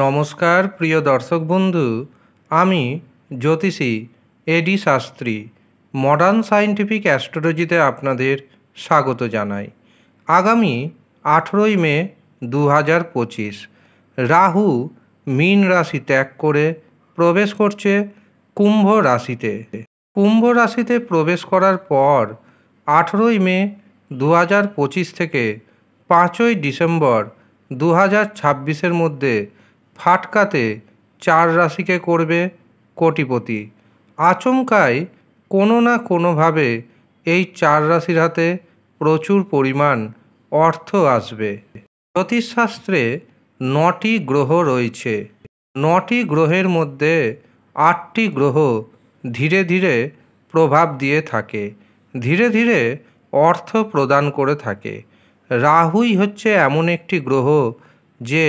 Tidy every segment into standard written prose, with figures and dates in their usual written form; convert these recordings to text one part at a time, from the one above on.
নমস্কার প্রিয় দর্শক বন্ধু, আমি জ্যোতিষী এডি শাস্ত্রী মডার্ন সায়েন্টিফিক অ্যাস্ট্রোলজিতে আপনাদের স্বাগত জানাই। আগামী 18ই মে 2025 রাহু মীন রাশি ত্যাগ করে প্রবেশ করছে কুম্ভ রাশিতে। কুম্ভ রাশিতে প্রবেশ করার পর 18ই মে 2025 থেকে 5ই ডিসেম্বর 2026 মধ্যে ফাটকাতে 4 রাশিকে করবে কোটিপতি। আচমকাই কোনো না কোনোভাবে এই 4 রাশির হাতে প্রচুর পরিমাণ অর্থ আসবে। জ্যোতিষশাস্ত্রে 9টি গ্রহ রয়েছে। 9টি গ্রহের মধ্যে 8টি গ্রহ ধীরে ধীরে প্রভাব দিয়ে থাকে, ধীরে ধীরে অর্থ প্রদান করে থাকে। রাহুই হচ্ছে এমন একটি গ্রহ যে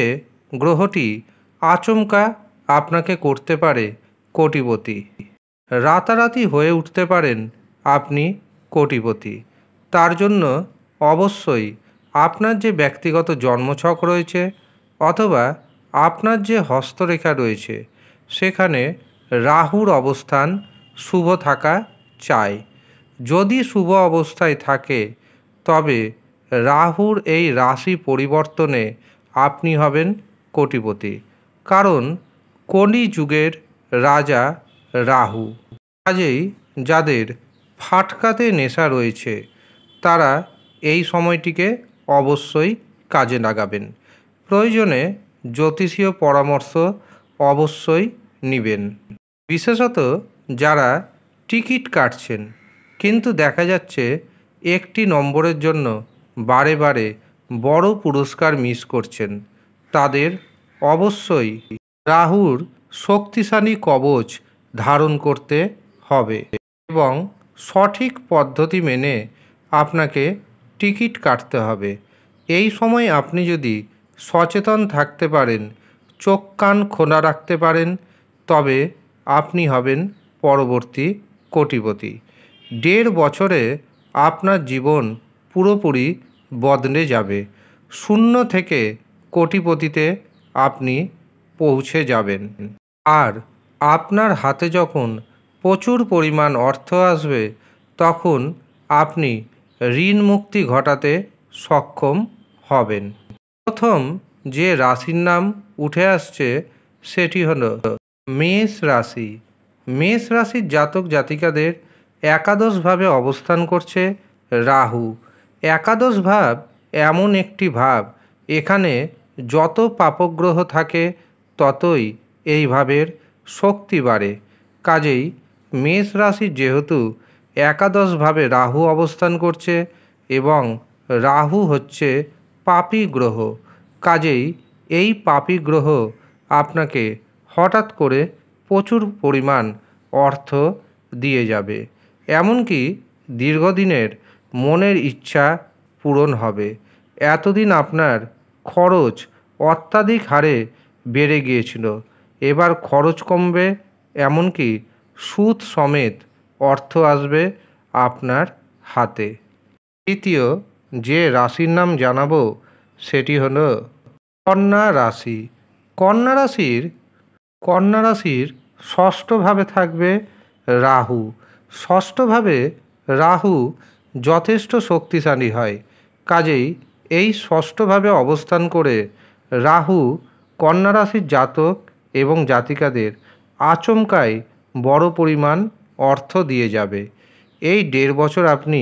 গ্রহটি আচমকা আপনাকে করতে পারে কোটিপতি। রাতারাতি হয়ে উঠতে পারেন আপনি কোটিপতি। তার জন্য অবশ্যই আপনার যে ব্যক্তিগত জন্মছক রয়েছে অথবা আপনার যে হস্তরেখা রয়েছে সেখানে রাহুর অবস্থান শুভ থাকা চাই। যদি শুভ অবস্থায় থাকে তবে রাহুর এই রাশি পরিবর্তনে আপনি হবেন কোটিপতি, কারণ কলি যুগের রাজা রাহু। কাজেই যাদের ফাটকাতে নেশা রয়েছে তারা এই সময়টিকে অবশ্যই কাজে লাগাবেন। প্রয়োজনে জ্যোতিষীয় পরামর্শ অবশ্যই নেবেন। বিশেষত যারা টিকিট কাটছেন কিন্তু দেখা যাচ্ছে একটি নম্বরের জন্য বারে বারে বড় পুরস্কার মিস করছেন, তাদের অবশ্যই রাহুর শক্তিশালী কবচ ধারণ করতে হবে এবং সঠিক পদ্ধতি মেনে আপনাকে টিকিট কাটতে হবে। এই সময় আপনি যদি সচেতন থাকতে পারেন, চোখ কান খোলা রাখতে পারেন, তবে আপনি হবেন পরবর্তী কোটিপতি। 1.5 বছরে আপনার জীবন পুরোপুরি বদলে যাবে। শূন্য থেকে কোটিপতিতে আপনি পৌঁছে যাবেন। আর আপনার হাতে যখন প্রচুর পরিমাণ অর্থ আসবে তখন আপনি ঋণ মুক্তি ঘটাতে সক্ষম হবেন। প্রথম যে রাশির নাম উঠে আসছে সেটি হলো মেষ রাশি। মেষ রাশির জাতক জাতিকাদের একাদশভাবে অবস্থান করছে রাহু। একাদশ ভাব এমন একটি ভাব, এখানে যত পাপগ্রহ থাকে ততই এই ভাবের শক্তি বাড়ে। কাজেই মেষ রাশি যেহেতু একাদশভাবে রাহু অবস্থান করছে এবং রাহু হচ্ছে পাপী গ্রহ, কাজেই এই পাপী গ্রহ আপনাকে হঠাৎ করে প্রচুর পরিমাণ অর্থ দিয়ে যাবে। এমনকি দীর্ঘদিনের মনের ইচ্ছা পূরণ হবে। এতদিন আপনার খরচ অত্যাধিক হারে বেড়ে গিয়েছিল, এবার খরচ কমবে, এমনকি সুদ সমেত অর্থ আসবে আপনার হাতে। দ্বিতীয় যে রাশির নাম জানাবো সেটি হলো কন্যা রাশি। কন্যা রাশির ষষ্ঠভাবে থাকবে রাহু। ষষ্ঠভাবে রাহু যথেষ্ট শক্তিশালী হয়, কাজেই এই ষষ্ঠভাবে অবস্থান করে রাহু কন্যা রাশির জাতক এবং জাতিকাদের আচমকাই বড় পরিমাণ অর্থ দিয়ে যাবে। এই 1.5 বছর আপনি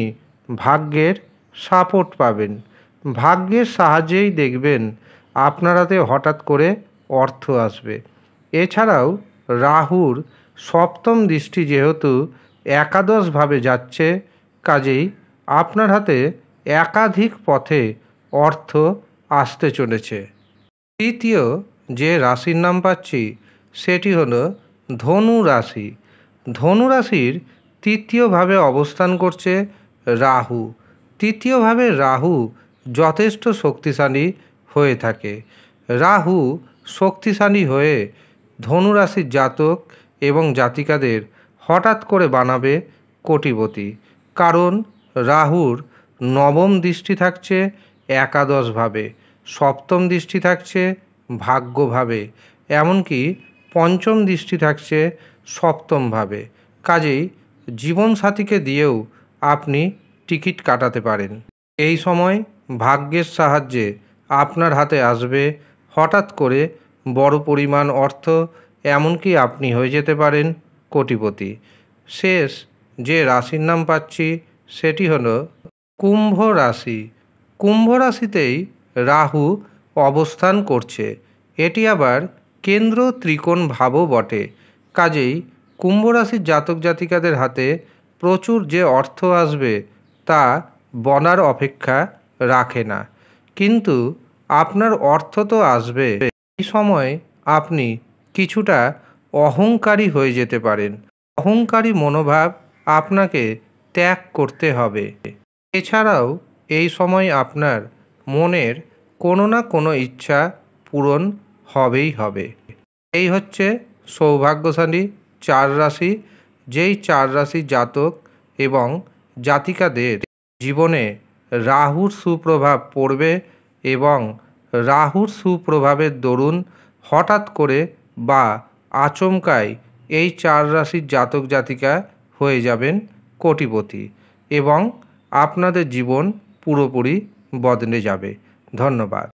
ভাগ্যের সাপোর্ট পাবেন। ভাগ্যের সাহায্যেই দেখবেন আপনার হাতে হঠাৎ করে অর্থ আসবে। এছাড়াও রাহুর সপ্তম দৃষ্টি যেহেতু একাদশভাবে যাচ্ছে, কাজেই আপনার হাতে একাধিক পথে অর্থ আসতে চলেছে। তৃতীয় যে রাশির নাম পাচ্ছি সেটি হলো ধনু রাশি। ধনু রাশির তৃতীয়ভাবে অবস্থান করছে রাহু। তৃতীয়ভাবে রাহু যথেষ্ট শক্তিশালী হয়ে থাকে। রাহু শক্তিশালী হয়ে ধনু রাশির জাতক এবং জাতিকাদের হঠাৎ করে বানাবে কোটিপতি, কারণ রাহুর নবম দৃষ্টি থাকছে একাদশভাবে, সপ্তম দৃষ্টি থাকছে ভাগ্যভাবে এমনকি পঞ্চম দৃষ্টি থাকছে সপ্তমভাবে। কাজেই জীবনসাথীকে দিয়েও আপনি টিকিট কাটাতে পারেন। এই সময় ভাগ্যের সাহায্যে আপনার হাতে আসবে হঠাৎ করে বড় পরিমাণ অর্থ, এমনকি আপনি হয়ে যেতে পারেন কোটিপতি। শেষ যে রাশির নাম পাচ্ছি সেটি হলো কুম্ভ রাশি। কুম্ভ রাশিতেই রাহু অবস্থান করছে। এটি আবার কেন্দ্র ত্রিকোণ ভাবও বটে। কাজেই কুম্ভ রাশির জাতক জাতিকাদের হাতে প্রচুর যে অর্থ আসবে তা বলার অপেক্ষা রাখে না। কিন্তু আপনার অর্থ তো আসবে, এই সময় আপনি কিছুটা অহংকারী হয়ে যেতে পারেন। অহংকারী মনোভাব আপনাকে ত্যাগ করতে হবে। এছাড়াও এই সময় আপনার মনের কোনো না কোনো ইচ্ছা পূরণ হবেই হবে। এই হচ্ছে সৌভাগ্যশালী 4 রাশি। যেই 4 রাশির জাতক এবং জাতিকাদের জীবনে রাহুর সুপ্রভাব পড়বে এবং রাহুর সুপ্রভাবের দরুন হঠাৎ করে বা আচমকাই এই 4 রাশির জাতক জাতিকা হয়ে যাবেন কোটিপতি এবং আপনাদের জীবন পুরোপুরি বদলে যাবে। ধন্যবাদ।